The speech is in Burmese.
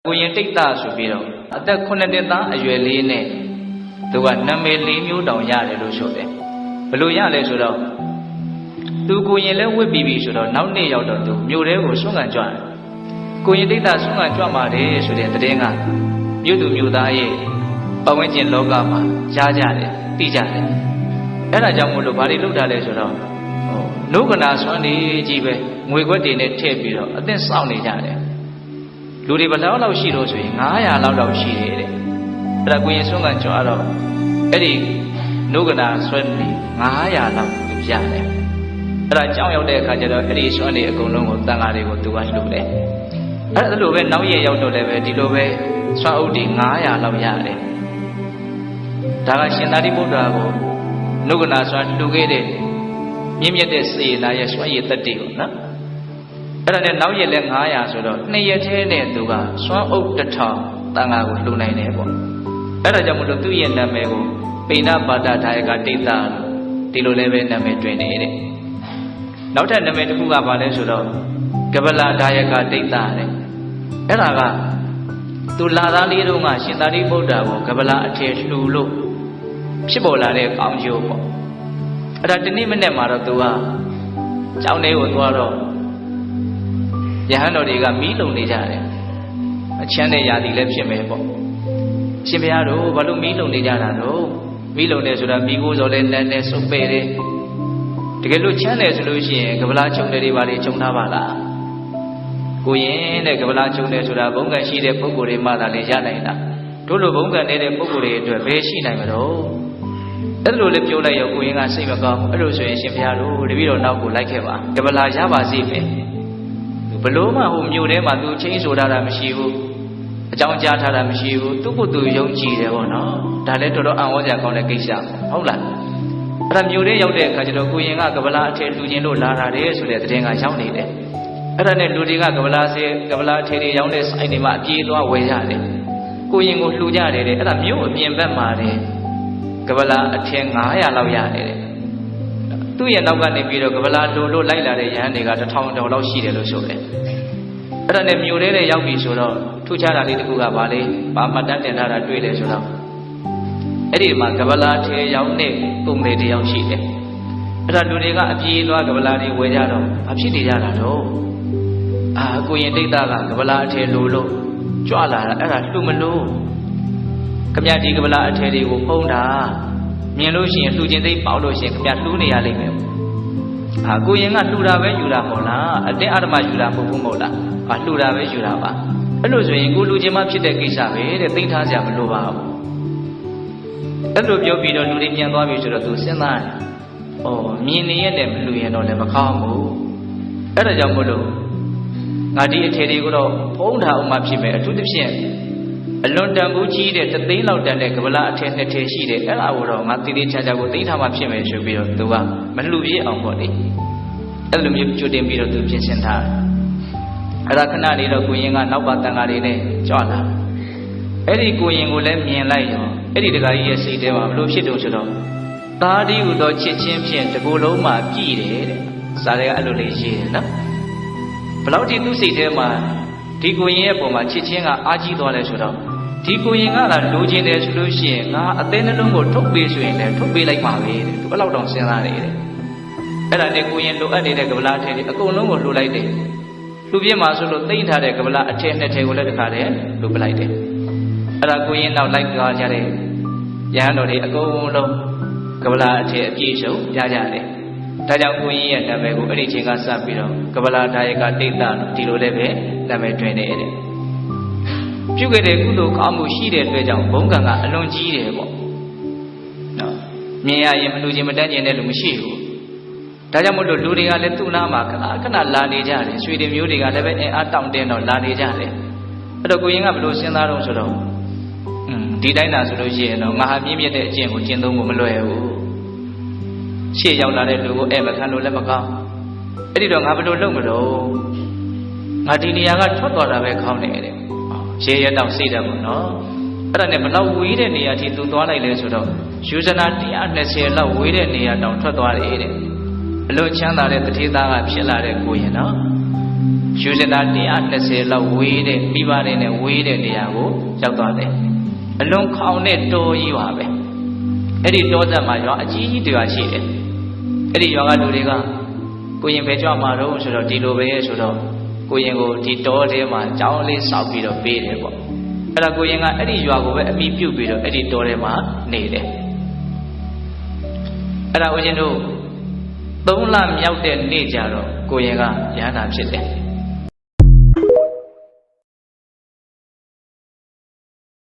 ကိုရင်တိတ်တာဆိုပြီးတော့အသက်9နှစ်သားအရွယ်လေးနဲ့သူကနာမည်၄မျိုးတောင်ရတယ်လို့ဆိုတယ်ဘလို့ရလဲဆိုတော့သူကိုရင်လည်းဝစ်ပြီးပြီဆိုတော့နောက်နေ့ရောက်တော့သူမြို့ထဲကိုဆွမ်းခံကြွတယ်ကိုရင်တိတ်တာဆွမ်းခံကြွမှာတယ်ဆိုတဲ့သတင်းကမြို့သူမြို့သားရဲ့ပတ်ဝန်းကျင်လောကမှာကြားကြတယ်သိကြတယ်အဲ့ဒါကြောင့်မို့လို့ဘာတွေလုပ်တာလဲဆိုတော့နှုတ်ကနာဆွမ်းနေကြီးပဲငွေခွက်တွေနဲ့ထည့်ပြီးတော့အသင့်စောင့်နေကြတယ်လူတွေဘယ်လောက်ရှိတော့ဆိုရင်900လောက်တော့ရှိတယ်တဲ့အဲ့ဒါကိုရင်ဆွမ်းကကြွားတော့အဲ့ဒီနှုတ်ကနာဆွမ်းနေ900လောက်သူရတယ်အဲ့ဒါကြောင်းရောက်တဲ့အခါကျတော့အဲ့ဒီဆွမ်းနေအကုန်လုံးကိုတန်ဃာတွေကိုသူကလှုပ်တယ်အဲ့ဒါလိုပဲနောက်ရက်ရောက်တော့လည်းပဲဒီလိုပဲဆွမ်းအုပ်တွေ900လောက်ရတယ်ဒါကရှင်သာရိပုတ္တရာကိုနှုတ်ကနာဆွမ်းလှူခဲ့တဲ့မြင့်မြတ်တဲ့စေနာရဲ့ဆွမ်းရည်တက်တည်ပေါ့နော်အဲ့ဒါနဲ့နောက်ရက်လဲ900ဆိုတော့2ရက်သေးနဲ့သူကစွမ်းအုပ်1000တန်ဃာကိုလှူနိုင်တယ်ပေါ့အဲ့ဒါကြောင့်မလို့သူ့ရဲ့နာမည်ကိုပိဏပါဒဒါယကတိတ်တာဒီလိုလည်းပဲနာမည်တွင်နေတဲ့နောက်ထပ်နာမည်တစ်ခုကဘာလဲဆိုတော့ကပလဒါယကတိတ်တာတဲ့အဲ့ဒါကသူလာသားလေးတုန်းကရှင်သာရိပုတ္တရာကိုကပလအထည်လှူလို့ဖြစ်ပေါ်လာတဲ့ကောင်းကျိုးပေါ့အဲ့ဒါဒီနေ့မနေ့မှာတော့သူကကျောင်းထဲကိုသွားတော့ယဟန်တော်တွေကမီးလုံနေကြတယ်အချမ်းတဲ့ຢာတိလည်းဖြစ်မယ်ပေါ့ရှင်ဘုရားတို့ဘာလို့မီးလုံနေကြတာတော့မီးလုံနေဆိုတာမီးကိုစော်လဲနန်းနဲ့စုပ်ပဲ့တယ်တကယ်လို့ချမ်းတယ်ဆိုလို့ရှိရင်ကပလာချုံတယ်တွေဘာတွေချုံထားပါလားကိုရင်တဲ့ကပလာချုံတယ်ဆိုတာဘုံကံရှိတဲ့ပုဂ္ဂိုလ်တွေမှသာလေရနိုင်တာတို့လိုဘုံကံနေတဲ့ပုဂ္ဂိုလ်တွေအတွက်ဘယ်ရှိနိုင်မလို့အဲ့လိုလေးပြောလိုက်ရောကိုရင်ကစိတ်မကောင်းအဲ့လိုဆိုရင်ရှင်ဘုရားတို့တပည့်တော်နောက်ကိုလိုက်ခဲ့ပါကပလာရပါစေပဲဘလို့မှဟိုမြို့ထဲမှာသူချင်းဆိုထားတာမရှိဘူးအကြောင်းကြားထားတာမရှိဘူးသူ့ကိုယ်သူယုံကြည်တယ်ပေါ့နော်ဒါလည်းတော်တော်အံ့ဩစရာကောင်းတဲ့ကိစ္စဟုတ်လားအဲ့ဒါမြို့ထဲရောက်တဲ့အခါကျတော့ကိုရင်ကကပလာအထည်လူချင်းလို့လာတာတယ်ဆိုတဲ့သတင်းကရောက်နေတယ်အဲ့ဒါနဲ့လူတွေကကပလာအထည်တွေရောင်းတဲ့ဆိုင်တွေမှာအပြေးသွားဝယ်ရတယ်ကိုရင်ကိုလှူကြတယ်တဲ့အဲ့ဒါမြို့အပြင်ဘက်မှာတယ်ကပလာအထည်900လောက်ရတယ်တဲ့သူ့ရဲ့နောက်ကနေပြီးတော့ကပလာလိုလို့လိုက်လာတဲ့ရဟန်းတွေက1000တောင်လောက်ရှိတယ်လို့ဆိုတယ်အဲ့ဒါနဲ့မြို့ထဲနဲ့ရောက်ပြီဆိုတော့ထူးခြားတာလေးတစ်ခုကဘာလဲဘာမှတန်းတင်ထားတာတွေ့တယ်ဆိုတော့အဲ့ဒီမှာကပလာထဲရောက်တဲ့ပုံလေးတစ်ယောက်ရှိတယ်အဲ့ဒါလူတွေကအပြေးသွားကပလာတွေဝယ်ကြတော့ဘာဖြစ်နေကြတာတော့ကိုရင်တိတ်တာကပလာအထဲလိုလို့ကြွလာတာအဲ့ဒါလှူမလို့ခမဒီကပလာအထဲတွေကိုဖုံးတာမြင်လို့ရှိရင်လှူခြင်းသိပေါက်လို့ရှိရင်ခမလှူနေရလိမ့်မယ်ကိုရင်ကလှူတာပဲယူတာပေါ့လားအတင်းအဓမ္မယူတာမဟုတ်ဘူးမဟုတ်လားလှူတာပဲယူတာပါအဲ့လိုဆိုရင်ကိုလှူခြင်းမှဖြစ်တဲ့ကိစ္စပဲတဲ့သိထားစရာမလိုပါဘူးအဲ့လိုပြောပြီးတော့လူတွေပြန်သွားပြီဆိုတော့သူစဉ်းစားတယ်မြင်နေရတဲ့မလှူရင်တော့လည်းမကောင်းဘူးအဲ့ဒါကြောင့်မို့လို့ငါဒီအထည်တွေကိုတော့ဖုံးထားအောင်မှဖြစ်မယ်အထူးသဖြင့်အလွန်တန်ဖိုးကြီးတဲ့3သိန်းလောက်တန်တဲ့ကပလာအထည်2ထည်ရှိတယ်အဲ့ဒါကိုတော့ငါတည်တည်ချာချာကိုသိထားမှဖြစ်မယ်ဆိုပြီးတော့သူကမလှူပြည့်အောင်ပေါ့လေအဲ့လိုမျိုးကြိုတင်ပြီးတော့သူပြင်ဆင်ထားတယ်အဲ့ဒါခဏလေးတော့ကိုရင်ကနောက်ပါတန်ဃာတွေနဲ့ကြွလာအဲ့ဒီကိုရင်ကိုလည်းမြင်လိုက်ရောအဲ့ဒီတကားကြီးရဲ့စိတ်ထဲမှာဘလို့ဖြစ်တုံဆိုတော့သာဒီဟုသောချစ်ချင်းဖြင့်တကူလုံးမှာပြည့်တယ်တဲ့စာတွေကအဲ့လိုလေးရေးတယ်နော်ဘလောက်ဒီသူ့စိတ်ထဲမှာဒီကိုရင်ရဲ့ပုံမှာချစ်ချင်းကအားကြီးသွားလဲဆိုတော့ဒီကိုရင်ကလာလိုချင်တယ်ဆိုလို့ရှိရင်ငါအသေးနှလုံးကိုထုတ်ပေးဆိုရင်လည်းထုတ်ပေးလိုက်ပါပဲတဲ့သူအဲ့လောက်တောင်စဉ်းစားနေတယ်အဲ့ဒါနဲ့ကိုရင်လိုအပ်နေတဲ့ကပလာအထည်တွေအကုန်လုံးကိုလှူလိုက်တယ်လှူပြမှာဆိုလို့သိမ့်ထားတဲ့ကပလာအထည်2ထည်ကိုလည်းတခါတည်းလှူပလိုက်တယ်အဲ့ဒါကိုရင်နောက်လိုက်သွားကြတဲ့ရဟန်းတော်တွေအကုန်လုံးကပလာအထည်အပြည့်စုံပြကြတယ်ဒါကြောင့်ကိုရင်ရဲ့နာမည်ကိုအဲ့ဒီချိန်ကစပြီးတော့ကပလာဒါယကတိတ်တာဒီလိုလည်းပဲနာမည်တွင်နေတယ်ပြုခဲ့တဲ့ကုသိုလ်ကောင်းမှုရှိတဲ့အတွက်ကြောင့်ဘုံကံကအလွန်ကြီးတယ်ပေါ့နော်မြင်ရရင်မလူချင်းမတန်းကျင်တဲ့လူမရှိဘူးဒါကြောင့်မို့လို့လူတွေကလည်းသူ့နာမှာခဏလာနေကြတယ်ရွှေတွေမျိုးတွေကလည်းပဲအင်အားတောင့်တင်းတော့လာနေကြတယ်အဲ့တော့ကိုရင်ကဘယ်လိုစဉ်းစားတော့ဆိုတော့ဒီတိုင်းသာဆိုလို့ရှိရင်တော့ငါဟာမြင့်မြတ်တဲ့အကျင့်ကိုကျင့်သုံးဖို့မလွယ်ဘူးရှေ့ရောက်လာတဲ့လူကိုမခံလို့လည်းမကောင်းအဲ့ဒီတော့ငါဘယ်လိုလုပ်မလို့ငါဒီနေရာကထွက်သွားတာပဲခေါင်းနေတယ်ရေရတောင်စိတ်တယ်ပေါ့နော်အဲ့ဒါနဲ့ဘလောက်ဝေးတဲ့နေရာထိသူသွားလိုက်လဲဆိုတော့ယူဇနာ120လောက်ဝေးတဲ့နေရာတောင်ထွက်သွားတယ်တဲ့အလွန်ချမ်းသာတဲ့တတိသားကဖြစ်လာတဲ့ကိုရင်နော် ယူစတာ120လောက်ဝေးတဲ့မိဘတွေနဲ့ဝေးတဲ့နေရာကိုရောက်သွားတယ်အလွန်ခေါင်တဲ့တောကြီးပါပဲအဲ့ဒီတောဆက်မှာရွာအကြီးကြီးတွေရှိတယ်အဲ့ဒီရွာကလူတွေကကိုရင်ပဲကြွမှာတော့ဆိုတော့ဒီလိုပဲဆိုတော့ကိုရင်ကိုဒီတောထဲမှာကြောင်းလေးဆောက်ပြီးတော့ပေးတယ်ပေါ့အဲ့ဒါကိုရင်ကအဲ့ဒီရွာကိုပဲအမိပြုတ်ပြီးတော့အဲ့ဒီတောထဲမှာနေတယ်အဲ့ဒါဦးဇင်းတို့3လမြောက်တဲ့နေ့ကျတော့ကိုရင်ကရဟန္တာဖြစ်တယ်